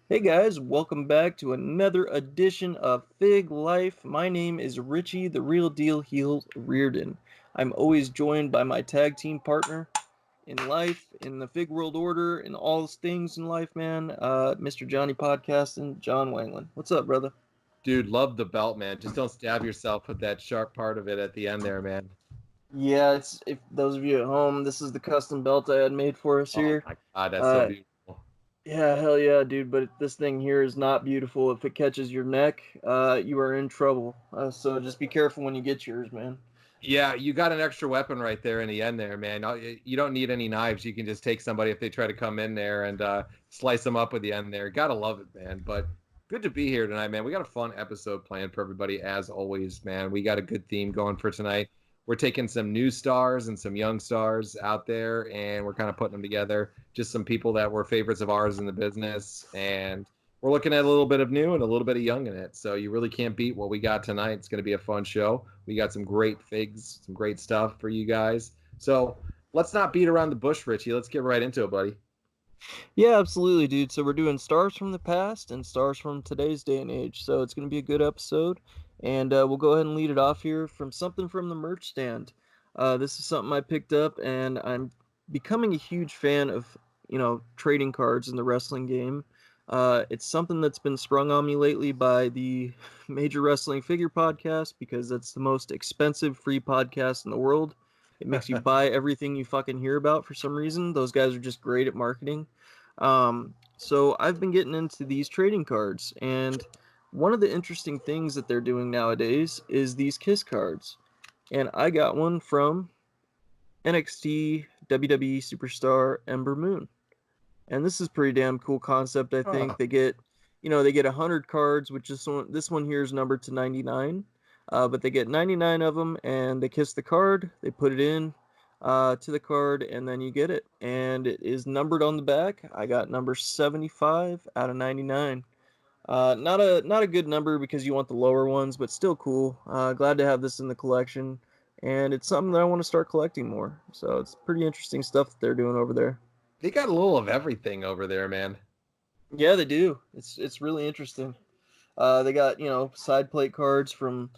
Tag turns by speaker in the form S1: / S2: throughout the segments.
S1: Hey guys, welcome back to another edition of Fig Life. My name is Richie, the real deal heel Reardon. I'm always joined by my tag team partner in life, in the Fig World Order, in all things in life, man. Mr. Johnny Podcast and John Wangland. What's up, brother?
S2: Dude, love the belt, man. Just don't stab yourself with that sharp part of it at the end there, man.
S1: Yeah, it's if those of you at home, this is the custom belt I had made for us
S2: Oh
S1: here.
S2: my God, that's so
S1: Uh,
S2: beautiful.
S1: yeah, hell yeah, dude. But this thing here is not beautiful. If it catches your neck, you are in trouble. So just be careful when you get yours, man.
S2: Yeah, you got an extra weapon right there in the end there, man. You don't need any knives. You can just take somebody if they try to come in there and slice them up with the end there. Gotta love it, man. But good to be here tonight, man. We got a fun episode planned for everybody as always, man. We got a good theme going for tonight. We're taking some new stars and some young stars out there, and we're kind of putting them together. Just some people that were favorites of ours in the business, and we're looking at a little bit of new and a little bit of young in it. So you really can't beat what we got tonight. It's going to be a fun show. We got some great figs, some great stuff for you guys. So let's not beat around the bush, Richie. Let's get right into it, buddy.
S1: Yeah, absolutely, dude. So we're doing stars from the past and stars from today's day and age. So it's gonna be a good episode, and we'll go ahead and lead it off here from something from the merch stand. This is something I picked up, and I'm becoming a huge fan of trading cards in the wrestling game. It's something that's been sprung on me lately by the Major Wrestling Figure Podcast because that's the most expensive free podcast in the world. It makes you buy everything you fucking hear about for some reason. Those guys are just great at marketing. So I've been getting into these trading cards, and one of the interesting things that they're doing nowadays is these Kiss cards. And I got one from NXT WWE superstar Ember Moon. And this is pretty damn cool concept, I think.
S2: Huh.
S1: They get 100 cards, which is this one here is numbered to 99. But they get 99 of them, and they kiss the card, they put it in to the card, and then you get it. And it is numbered on the back. I got number 75 out of 99. Not a good number because you want the lower ones, but still cool. Glad to have this in the collection, and it's something that I want to start collecting more. So it's pretty interesting stuff that they're doing over there.
S2: They got a little of everything over there, man.
S1: Yeah, they do. It's really interesting. They got side plate cards from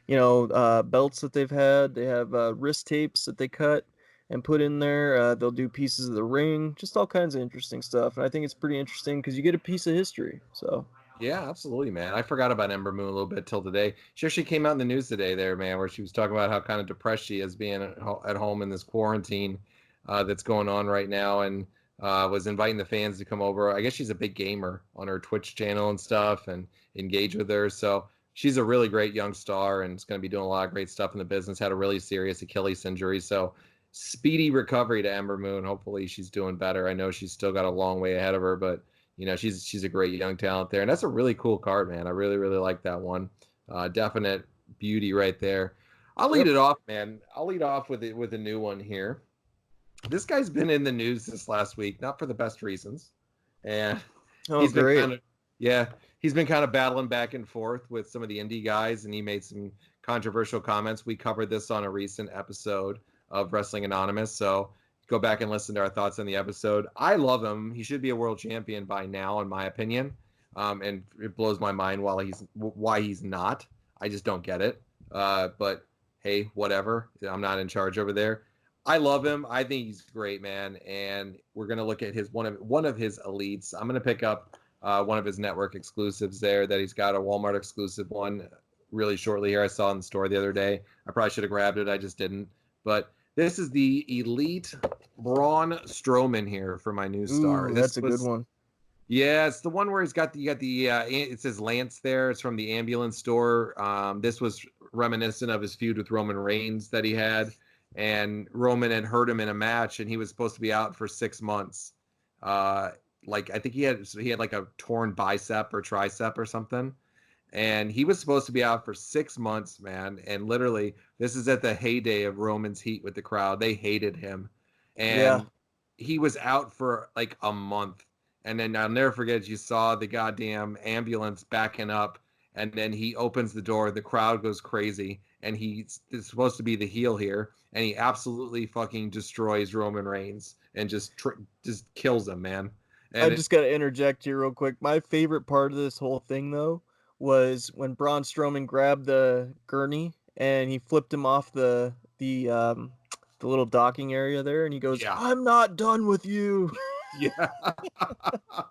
S1: belts that they've had. They have wrist tapes that they cut and put in there. They'll do pieces of the ring, just all kinds of interesting stuff. And I think it's pretty interesting because you get a piece of history. So
S2: Yeah, absolutely, man. I forgot about Ember Moon a little bit till today. She actually came out in the news today, there, man, where she was talking about how kind of depressed she is being at home in this quarantine that's going on right now, and was inviting the fans to come over. I guess she's a big gamer on her Twitch channel and stuff, and engage with her. So she's a really great young star, and is going to be doing a lot of great stuff in the business. Had a really serious Achilles injury, so speedy recovery to Ember Moon. Hopefully, she's doing better. I know she's still got a long way ahead of her, but she's a great young talent there, and that's a really cool card, man. I really really like that one. Definite beauty right there. I'll lead
S1: yep.
S2: it off, man. I'll lead off with it with a new one here. This guy's been in the news this last week, not for the best reasons, and
S1: Oh,
S2: he's been
S1: great.
S2: kind of yeah, he's been kind of battling back and forth with some of the indie guys, and he made some controversial comments. We covered this on a recent episode of Wrestling Anonymous, so go back and listen to our thoughts on the episode. I love him. He should be a world champion by now, in my opinion. And it blows my mind why he's not. I just don't get it. But hey, whatever. I'm not in charge over there. I love him. I think he's great, man. And we're gonna look at his one of his elites. I'm gonna pick up one of his network exclusives there that he's got, a Walmart exclusive one really shortly here. I saw in the store the other day. I probably should have grabbed it. I just didn't. But this is the elite Braun Strowman here for my new star.
S1: Ooh,
S2: This
S1: that's a good
S2: was
S1: one.
S2: Yeah, it's the one where you got the it says Lance there. It's from the ambulance store. This was reminiscent of his feud with Roman Reigns that he had, and Roman had hurt him in a match, and he was supposed to be out for 6 months. Like I think he had like a torn bicep or tricep or something, and he was supposed to be out for 6 months, man. And literally, this is at the heyday of Roman's heat with the crowd. They hated him,
S1: Yeah.
S2: and he was out for like a month. And then I'll never forget, you saw the goddamn ambulance backing up, and then he opens the door. The crowd goes crazy, and he's supposed to be the heel here, and he absolutely fucking destroys Roman Reigns and just kills him, man.
S1: I
S2: And
S1: just gotta interject here real quick. My favorite part of this whole thing, though, was when Braun Strowman grabbed the gurney and he flipped him off the little docking area there, and he goes,
S2: yeah,
S1: "I'm not done with you."
S2: yeah.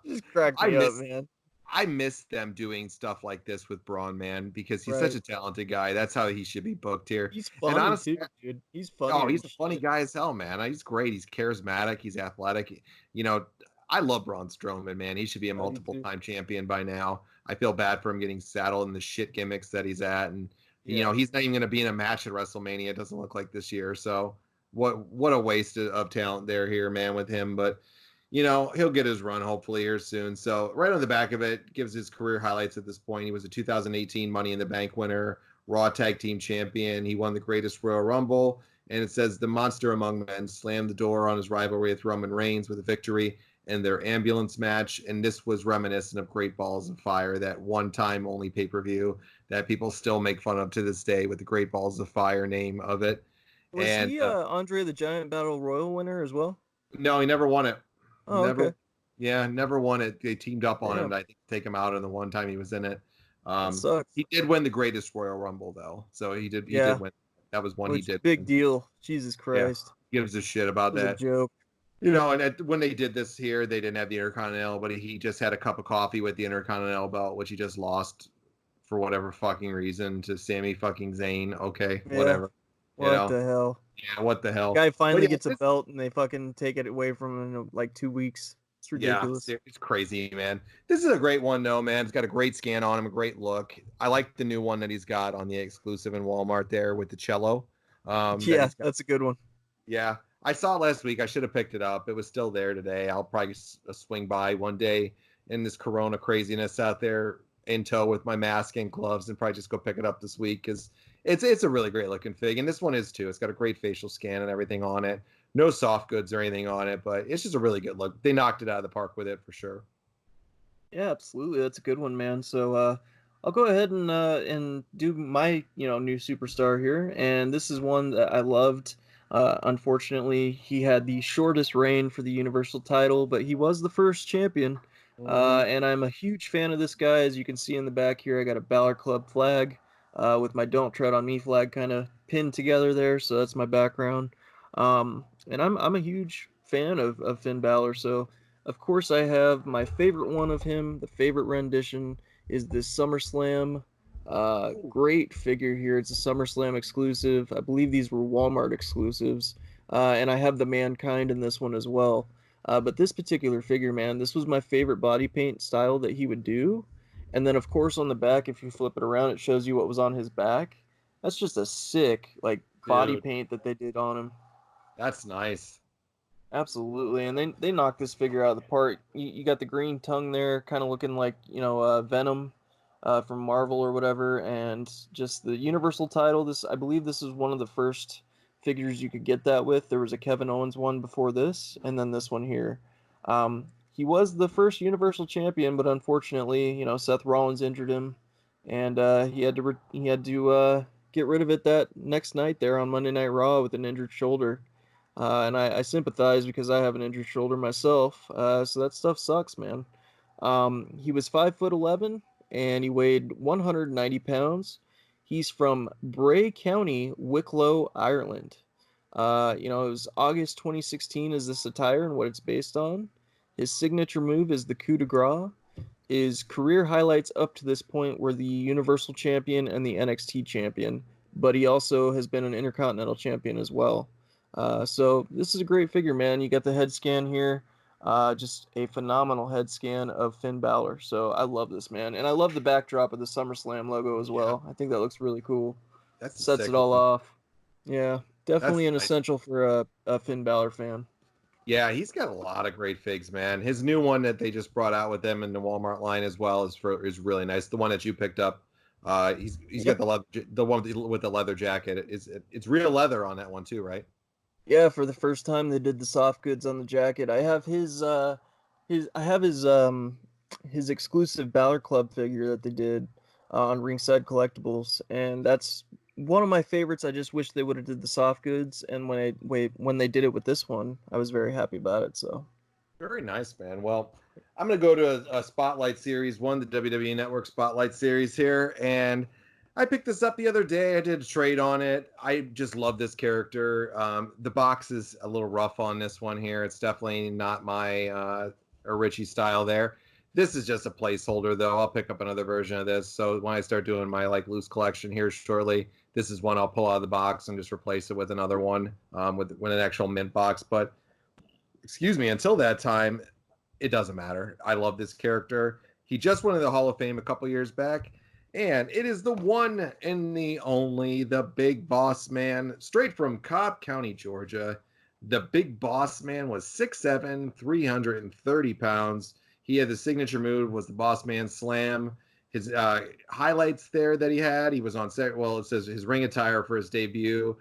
S1: Just cracked
S2: I
S1: me up,
S2: miss
S1: man.
S2: I miss them doing stuff like this with Braun, man, because he's such
S1: Right.
S2: a talented guy. That's how he should be booked here.
S1: He's
S2: And
S1: funny
S2: honestly,
S1: too, dude. He's funny
S2: oh,
S1: and
S2: he's a funny
S1: shit.
S2: guy as hell, man. He's great. He's charismatic. He's athletic. You know, I love Braun Strowman, man. He should be a
S1: I do
S2: multiple
S1: too.
S2: time champion by now. I feel bad for him getting saddled in the shit gimmicks that he's at, and
S1: Yeah.
S2: he's not even going to be in a match at WrestleMania. It doesn't look like this year. So what a waste of talent there here, man, with him. But he'll get his run hopefully here soon. So right on the back of it gives his career highlights at this point. He was a 2018 Money in the Bank winner, Raw Tag Team Champion. He won the Greatest Royal Rumble. And it says the monster among men slammed the door on his rivalry with Roman Reigns with a victory in their ambulance match. And this was reminiscent of Great Balls of Fire, that one time only pay per view that people still make fun of to this day with the Great Balls of Fire name of it.
S1: Was
S2: And
S1: he Andre the Giant Battle Royal winner as well?
S2: no, he never won it.
S1: Oh,
S2: Never,
S1: okay.
S2: yeah, never won it. They teamed up on him,
S1: Damn.
S2: I think, to take him out in the one time he was in it.
S1: That sucks.
S2: He did win the Greatest Royal Rumble though, so he did
S1: Yeah.
S2: win. That was one he
S1: Which
S2: did
S1: big
S2: win.
S1: deal. Jesus
S2: Yeah,
S1: Christ.
S2: gives a shit
S1: It
S2: about
S1: was a
S2: that.
S1: joke.
S2: And when they did this here, they didn't have the Intercontinental, but he just had a cup of coffee with the Intercontinental belt, which he just lost for whatever fucking reason to Sami fucking Zayn. Okay,
S1: Yeah.
S2: whatever. You
S1: What
S2: know,
S1: the hell?
S2: yeah, what the hell?
S1: Guy
S2: But
S1: finally
S2: yeah,
S1: gets a belt and they fucking take it away from him in like 2 weeks. It's
S2: yeah,
S1: ridiculous.
S2: it's crazy, man. This is a great one, though, man. It's got a great scan on him, a great look. I like the new one that he's got on the exclusive in Walmart there with the cello. That
S1: Yeah,
S2: he's got.
S1: that's a good one.
S2: Yeah, I saw it last week. I should have picked it up. It was still there today. I'll probably swing by one day in this Corona craziness out there in tow with my mask and gloves, and probably just go pick it up this week because it's a really great looking fig, and this one is too. It's got a great facial scan and everything on it. No soft goods or anything on it, but it's just a really good look. They knocked it out of the park with it for sure.
S1: Yeah, absolutely. That's a good one, man. So I'll go ahead and do my, new superstar here. And this is one that I loved. Unfortunately, he had the shortest reign for the Universal title, but he was the first champion.
S2: Mm-hmm.
S1: And I'm a huge fan of this guy. As you can see in the back here, I got a Balor Club flag with my Don't Tread on Me flag kind of pinned together there. So that's my background. And I'm a huge fan of Finn Balor. So of course, I have my favorite one of him. The favorite rendition is this SummerSlam. Great figure here. It's a SummerSlam exclusive. I believe these were Walmart exclusives. And I have the Mankind in this one as well. But this particular figure, man, this was my favorite body paint style that he would do. And then, of course, on the back, if you flip it around, it shows you what was on his back. That's just a sick, like, body
S2: Dude,
S1: paint that they did on him.
S2: that's nice.
S1: Absolutely, and they knocked this figure out of the park. You got the green tongue there, kind of looking like Venom from Marvel or whatever, and just the Universal title. This I believe this is one of the first figures you could get that with. There was a Kevin Owens one before this, and then this one here. He was the first Universal Champion, but unfortunately, Seth Rollins injured him, and he had to get rid of it that next night there on Monday Night Raw with an injured shoulder. And I sympathize because I have an injured shoulder myself. So that stuff sucks, man. He was 5'11" and he weighed 190 pounds. He's from Bray County, Wicklow, Ireland. It was August 2016 is this attire and what it's based on. His signature move is the coup de grace. His career highlights up to this point were the Universal Champion and the NXT Champion, but he also has been an Intercontinental Champion as well. So this is a great figure, man. You got the head scan here. Just a phenomenal head scan of Finn Balor. So I love this, man. And I love the backdrop of the SummerSlam logo as
S2: Yeah,
S1: well. I think that looks really cool.
S2: that's a
S1: Sets
S2: sick
S1: it all
S2: one.
S1: off. Yeah, definitely
S2: That's
S1: an
S2: nice.
S1: essential for a Finn Balor fan.
S2: Yeah, he's got a lot of great figs, man. His new one that they just brought out with them in the Walmart line as well is really nice. The one that you picked up, he's got
S1: Yep.
S2: the one with the leather jacket. It's real leather on that one too, right?
S1: Yeah, for the first time they did the soft goods on the jacket. I have his exclusive Balor Club figure that they did on Ringside Collectibles, and that's one of my favorites. I just wish they would have did the soft goods, and when they did it with this one, I was very happy about it. So
S2: Very nice, man. Well, I'm going to go to a Spotlight Series 1, the WWE Network Spotlight Series here. And I picked this up the other day. I did a trade on it. I just love this character. The box is a little rough on this one here. It's definitely not my or Richie style there. This is just a placeholder, though. I'll pick up another version of this. So when I start doing my like loose collection here shortly, this is one I'll pull out of the box and just replace it with another one with an actual mint box. But excuse me, until that time, it doesn't matter. I love this character. He just went to the Hall of Fame a couple years back, and it is the one and the only, the Big Boss Man, straight from Cobb County, Georgia. The Big Boss Man was 6'7", 330 pounds. He had the signature move was the Boss Man Slam. His highlights there that he had, he was on set. Well, it says his ring attire for his debut.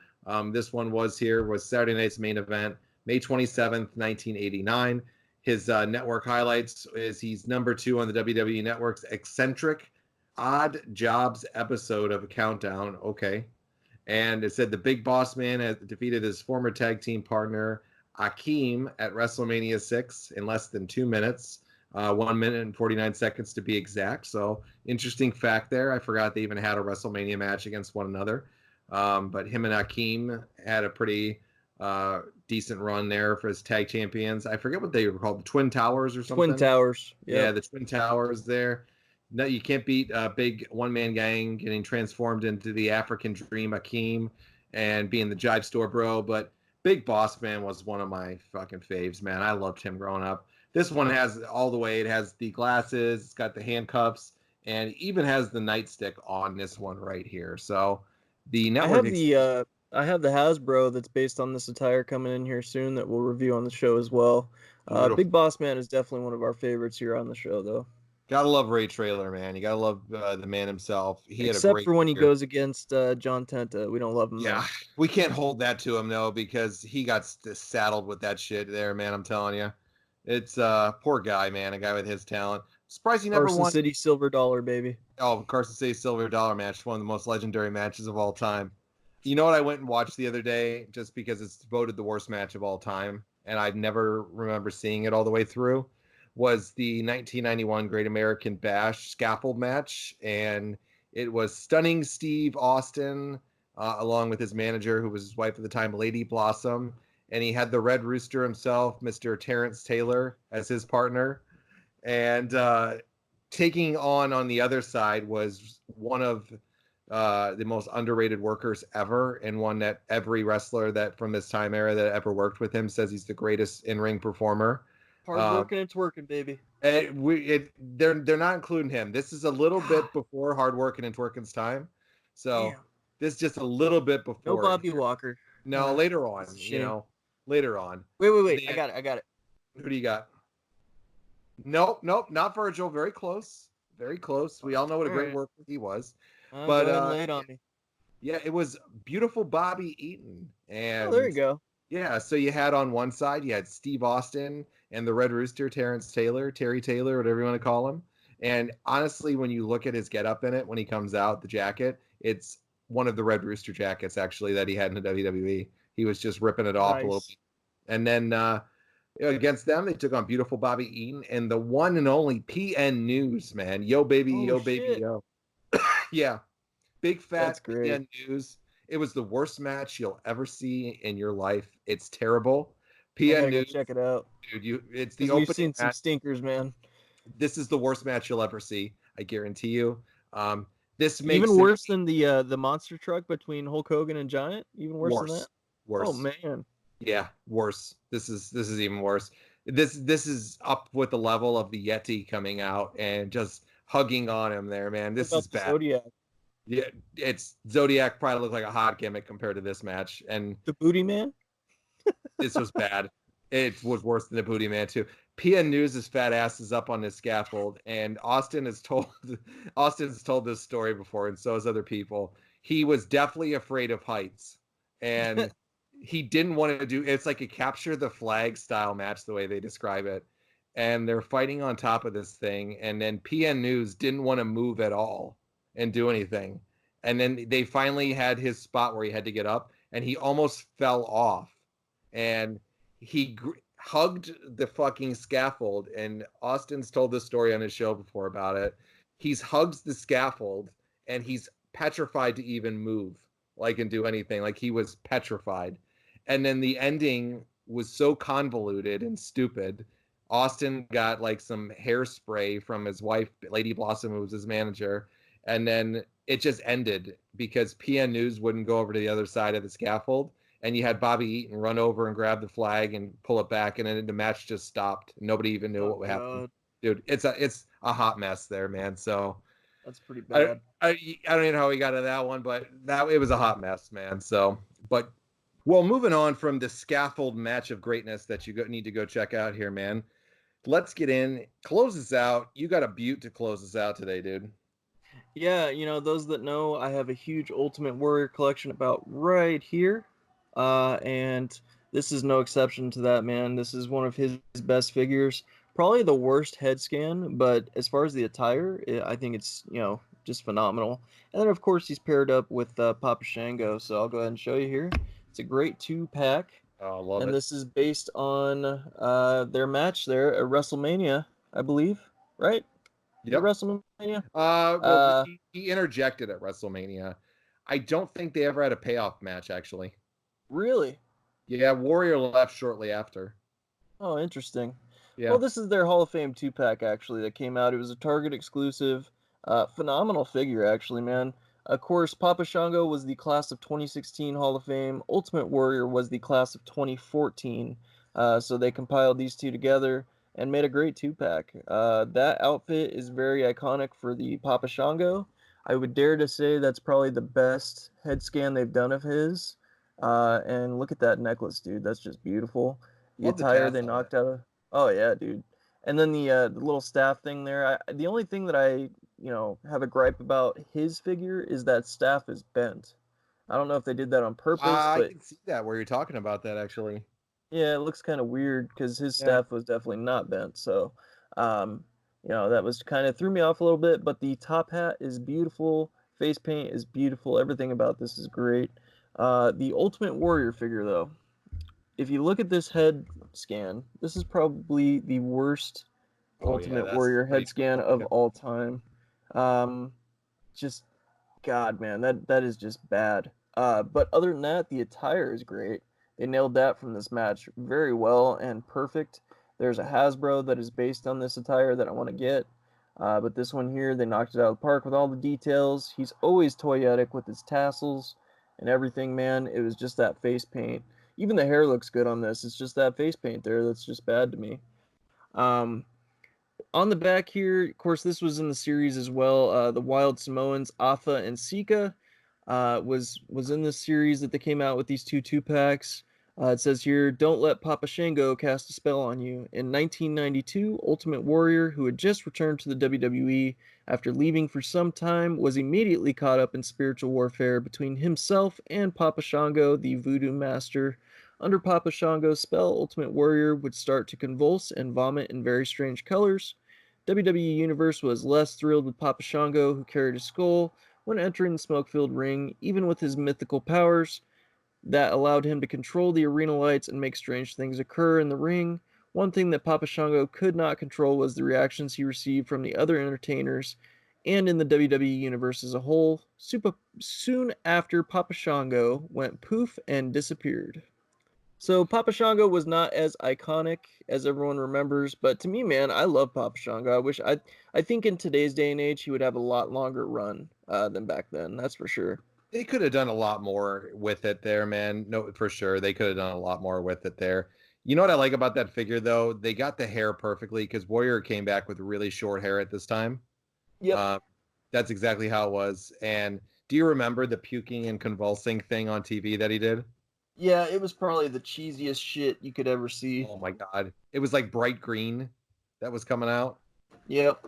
S2: This one was Saturday night's main event, May 27th, 1989. His network highlights is he's number 2 on the WWE Network's eccentric Odd Jobs episode of a Countdown. Okay. And it said the Big Boss Man has defeated his former tag team partner, Akeem, at WrestleMania 6 in less than 2 minutes. 1 minute and 49 seconds to be exact. So interesting fact there. I forgot they even had a WrestleMania match against one another. But him and Akeem had a pretty decent run there for his tag champions. I forget what they were called, the Twin Towers or something.
S1: Twin Towers. Yep.
S2: Yeah, the Twin Towers there. No, you can't beat a big one-man gang getting transformed into the African Dream Akeem and being the Jive Store Bro. But Big Boss Man was one of my fucking faves, man. I loved him growing up. This one has all the way. It has the glasses, it's got the handcuffs, and even has the nightstick on this one right here. So the network.
S1: I have the Hasbro that's based on this attire coming in here soon that we'll review on the show as well. Big Boss Man is definitely one of our favorites here on the show, though.
S2: Gotta love Ray Traylor, man. You gotta love the man himself.
S1: Except for when he goes against John Tenta. We don't love him.
S2: Yeah, we can't hold that to him, though, because he got saddled with that shit there, man. I'm telling you. It's poor guy, man. A guy with his talent. Surprised he never won.
S1: Carson City Silver Dollar, baby.
S2: Oh, Carson City Silver Dollar match, one of the most legendary matches of all time. You know what I went and watched the other day, just because it's voted the worst match of all time, and I never remember seeing it all the way through, was the 1991 Great American Bash scaffold match, and it was Stunning Steve Austin, along with his manager, who was his wife at the time, Lady Blossom, and he had the Red Rooster himself, Mr. Terrence Taylor, as his partner, and taking on the other side was one of the most underrated workers ever, and one that every wrestler that from this time era that ever worked with him says he's the greatest in-ring performer.
S1: Hard working and twerking, baby.
S2: They're not including him. This is a little bit before hard working and twerking's time, so this is just a little bit before.
S1: No Bobby Walker.
S2: No, later on. Later on.
S1: Wait. I got it.
S2: Who do you got? Nope, not Virgil. Very close. We all know what a great worker he was.
S1: But lay it on me.
S2: Yeah, it was beautiful Bobby Eaton. And
S1: there you go.
S2: Yeah, so you had on one side, you had Steve Austin and the Red Rooster, Terry Taylor, whatever you want to call him. And honestly, when you look at his getup in it, when he comes out, the jacket, it's one of the Red Rooster jackets, actually, that he had in the WWE. He was just ripping it off a little bit. And then against them, they took on beautiful Bobby Eaton and the one and only PN News, man. Yo, baby, yo. Yeah. Big fat PN News. It was the worst match you'll ever see in your life. It's terrible.
S1: PN News. Check it out.
S2: Dude, it's the opening.
S1: We've seen some stinkers, man.
S2: This is the worst match you'll ever see. I guarantee you. This makes
S1: even worse than the monster truck between Hulk Hogan and Giant. Even worse than that.
S2: Worse.
S1: Oh man.
S2: Yeah, worse. This is even worse. This is up with the level of the Yeti coming out and just hugging on him there, man. This is bad.
S1: Zodiac.
S2: Yeah, it's Zodiac probably looked like a hot gimmick compared to this match, and
S1: the Booty Man.
S2: This was bad. It was worse than the Booty Man too. PN News' fat ass is up on this scaffold, and Austin's told this story before, and so has other people. He was definitely afraid of heights, and he didn't want to do. It's like a capture the flag style match, the way they describe it, and they're fighting on top of this thing, and then PN News didn't want to move at all and do anything, and then they finally had his spot where he had to get up, and he almost fell off, and he hugged the fucking scaffold, and Austin's told this story on his show before about it. He's hugs the scaffold, and he's petrified to even move, like, and do anything. Like, he was petrified. And then the ending was so convoluted and stupid. Austin got like some hairspray from his wife, Lady Blossom, who was his manager, and then it just ended because PN News wouldn't go over to the other side of the scaffold, and you had Bobby Eaton run over and grab the flag and pull it back, and then the match just stopped. Nobody even knew
S1: Oh
S2: what would happen.
S1: god,
S2: Dude, it's a hot mess there, man. So
S1: that's pretty
S2: I
S1: bad.
S2: I, I don't even know how we got to that one, but that it was a hot mess, man. So, but well, moving on from the scaffold match of greatness that you need to go check out here, man. Let's get in, close this out. You got a beaut to close this out today, dude.
S1: Yeah, those that know, I have a huge Ultimate Warrior collection about right here. And this is no exception to that, man. This is one of his best figures. Probably the worst head scan, but as far as the attire, I think it's, just phenomenal. And then, of course, he's paired up with Papa Shango, so I'll go ahead and show you here. It's a great two-pack,
S2: Oh, love
S1: and
S2: it.
S1: this is based on their match there at WrestleMania, I believe, right? Is it
S2: Yep.
S1: WrestleMania?
S2: Well,
S1: Uh,
S2: he interjected at WrestleMania. I don't think they ever had a payoff match, actually.
S1: Really?
S2: Yeah, Warrior left shortly after.
S1: Oh, interesting. Well,
S2: Yeah.
S1: this is their Hall of Fame two-pack actually that came out. It was a Target exclusive. Phenomenal figure actually, man. Of course, Papa Shango was the class of 2016 Hall of Fame. Ultimate Warrior was the class of 2014. So they compiled these two together and made a great two-pack. That outfit is very iconic for the Papa Shango. I would dare to say that's probably the best head scan they've done of his. And look at that necklace, dude. That's just beautiful. The
S2: Love the
S1: attire
S2: tats
S1: they
S2: on it.
S1: knocked out of. Oh yeah, dude. And then the little staff thing there. The only thing that I have a gripe about his figure is that staff is bent. I don't know if they did that on purpose,
S2: I
S1: but
S2: can see that where you're talking about that, actually.
S1: yeah, it looks kind of weird because his
S2: Yeah.
S1: staff was definitely not bent. So, um, that was kind of threw me off a little bit. But the top hat is beautiful. Face paint is beautiful. Everything about this is great. The Ultimate Warrior figure, though, if you look at this head scan, this is probably the worst
S2: Oh, yeah,
S1: Ultimate
S2: that's
S1: Warrior
S2: pretty
S1: head scan of
S2: yeah.
S1: all time. Um, just God, man, that is just bad. But other than that, the attire is great. They nailed that from this match very well and perfect. There's a Hasbro that is based on this attire that I want to get. But this one here, they knocked it out of the park with all the details. He's always toyetic with his tassels and everything, man. It was just that face paint. Even the hair looks good on this. It's just that face paint there that's just bad to me. Um, on the back here, of course, this was in the series as well. The Wild Samoans, Atha and Sika, was in this series that they came out with these two packs. It says here, "Don't let Papa Shango cast a spell on you." In 1992, Ultimate Warrior, who had just returned to the WWE after leaving for some time, was immediately caught up in spiritual warfare between himself and Papa Shango, the Voodoo Master. Under Papa Shango's spell, Ultimate Warrior would start to convulse and vomit in very strange colors. WWE Universe was less thrilled with Papa Shango, who carried a skull, when entering the smoke-filled ring, even with his mythical powers that allowed him to control the arena lights and make strange things occur in the ring. One thing that Papa Shango could not control was the reactions he received from the other entertainers and in the WWE Universe as a whole. Soon after, Papa Shango went poof and disappeared. So Papa Shango was not as iconic as everyone remembers, but to me, man, I love Papa Shango. I think in today's day and age, he would have a lot longer run than back then. That's for sure.
S2: They could have done a lot more with it there, man. No, for sure. They could have done a lot more with it there. You know what I like about that figure, though? They got the hair perfectly because Warrior came back with really short hair at this time.
S1: Yep.
S2: Um, that's exactly how it was. And do you remember the puking and convulsing thing on TV that he did?
S1: Yeah, it was probably the cheesiest shit you could ever see.
S2: Oh my God. It was like bright green that was coming out.
S1: Yep.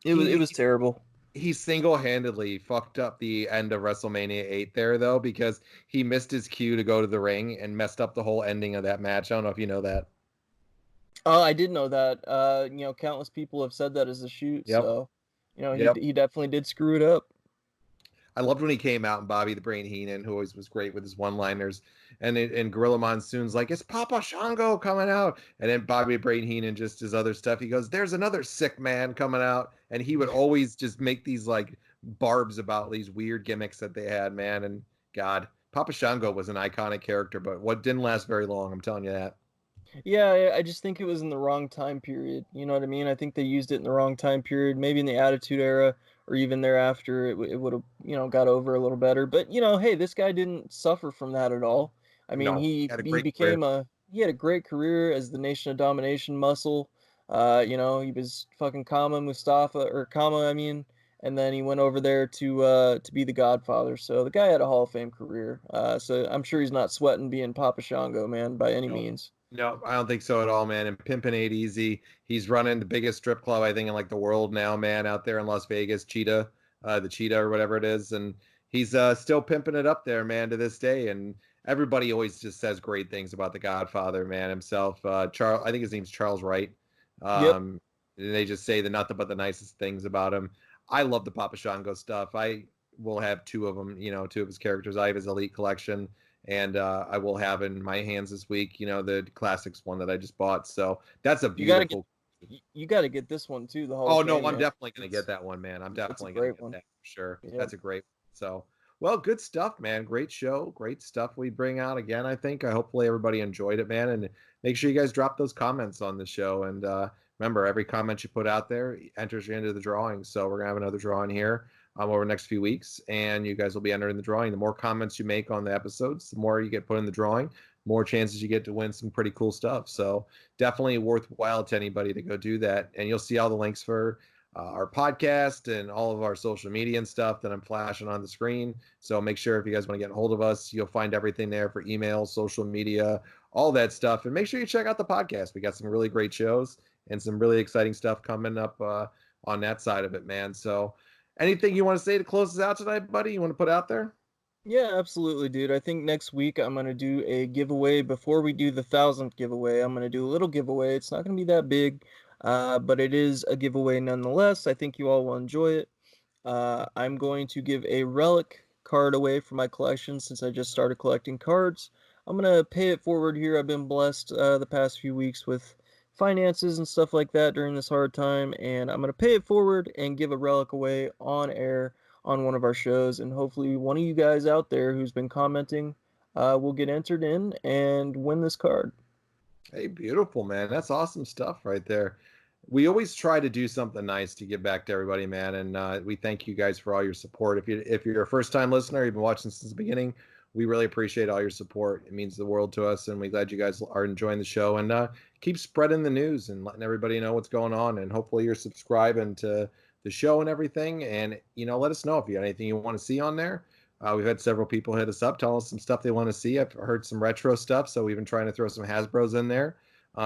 S1: It was
S2: He
S1: terrible.
S2: he single-handedly fucked up the end of WrestleMania 8 there though because he missed his cue to go to the ring and messed up the whole ending of that match. I don't know if you know that.
S1: Oh, I did know that. Countless people have said that as a shoot,
S2: Yep.
S1: so he
S2: Yep.
S1: he definitely did screw it up.
S2: I loved when he came out and Bobby the Brain Heenan, who always was great with his one-liners, and Gorilla Monsoon's like, "It's Papa Shango coming out," and then Bobby the Brain Heenan just his other stuff. He goes, "There's another sick man coming out," and he would always just make these like barbs about these weird gimmicks that they had, man. And God, Papa Shango was an iconic character, but what didn't last very long. I'm telling you that.
S1: Yeah, I just think it was in the wrong time period. You know what I mean? I think they used it in the wrong time period. Maybe in the Attitude Era or even thereafter, it would have, got over a little better. But hey, this guy didn't suffer from that at all. I mean,
S2: No,
S1: he
S2: had a
S1: he
S2: great career.
S1: became he had a great career as the Nation of Domination muscle. He was fucking Kama, I mean, and then he went over there to be the Godfather. So the guy had a Hall of Fame career. So I'm sure he's not sweating being Papa Shango, man, by any
S2: No,
S1: means.
S2: no, I don't think so at all, man. And Pimpin' Ain't Easy. He's running the biggest strip club I think in like the world now, man, out there in Las Vegas, the Cheetah or whatever it is, and he's still pimping it up there, man, to this day. And everybody always just says great things about the Godfather, man, himself. Charles, I think his name's Charles Wright.
S1: Yep.
S2: And they just say the nothing but the nicest things about him. I love the Papa Shango stuff. I will have two of them, two of his characters. I have his Elite collection, and I will have in my hands this week, the classics one that I just bought. So that's a
S1: You gotta get
S2: beautiful.
S1: you gotta get this one too, the Hall of
S2: Oh no,
S1: Fame,
S2: I'm
S1: man.
S2: definitely gonna get
S1: It's
S2: that one, man. I'm
S1: it's a
S2: definitely gonna
S1: great
S2: get
S1: one.
S2: that for sure.
S1: Yeah.
S2: That's a great one. So, well, good stuff, man. Great show, great stuff we bring out again. I think. Hopefully everybody enjoyed it, man. And make sure you guys drop those comments on the show. And remember, every comment you put out there enters you into the drawing. So we're gonna have another drawing here over the next few weeks, and you guys will be entered in the drawing. The more comments you make on the episodes, the more you get put in the drawing. More chances you get to win some pretty cool stuff. So definitely worthwhile to anybody to go do that. And you'll see all the links for our podcast and all of our social media and stuff that I'm flashing on the screen. So make sure if you guys want to get a hold of us, you'll find everything there for email, social media, all that stuff. And make sure you check out the podcast. We got some really great shows and some really exciting stuff coming up on that side of it, man. So anything you want to say to close us out tonight, buddy? You want to put out there?
S1: Yeah, absolutely, dude. I think next week I'm gonna do a giveaway before we do the 1,000th giveaway. I'm gonna do a little giveaway. It's not gonna be that big, but it is a giveaway nonetheless. I think you all will enjoy it. I'm going to give a relic card away from my collection since I just started collecting cards. I'm gonna pay it forward here. I've been blessed the past few weeks with finances and stuff like that during this hard time, and I'm gonna pay it forward and give a relic away on air on one of our shows, and hopefully one of you guys out there who's been commenting will get entered in and win this card.
S2: Hey, beautiful, man. That's awesome stuff right there. We always try to do something nice to give back to everybody, man. And we thank you guys for all your support. If you're a first time listener, you've been watching since the beginning, we really appreciate all your support. It means the world to us, and we're glad you guys are enjoying the show. And keep spreading the news and letting everybody know what's going on. And hopefully you're subscribing to the show and everything. And let us know if you got anything you want to see on there. We've had several people hit us up, tell us some stuff they want to see. I've heard some retro stuff, so we've been trying to throw some Hasbro's in there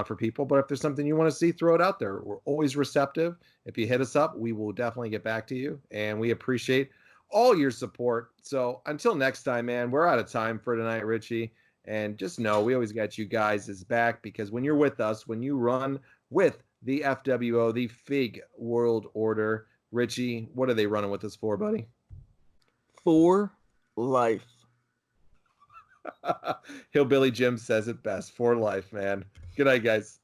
S2: for people. But if there's something you want to see, throw it out there. We're always receptive. If you hit us up, we will definitely get back to you, and we appreciate all your support. So until next time, man, we're out of time for tonight, Richie. And just know we always got you guys' back, because when you're with us, when you run with the FWO, the Fig World Order, Richie, what are they running with us for, buddy?
S1: For life.
S2: Hillbilly Jim says it best. For life, man. Good night, guys.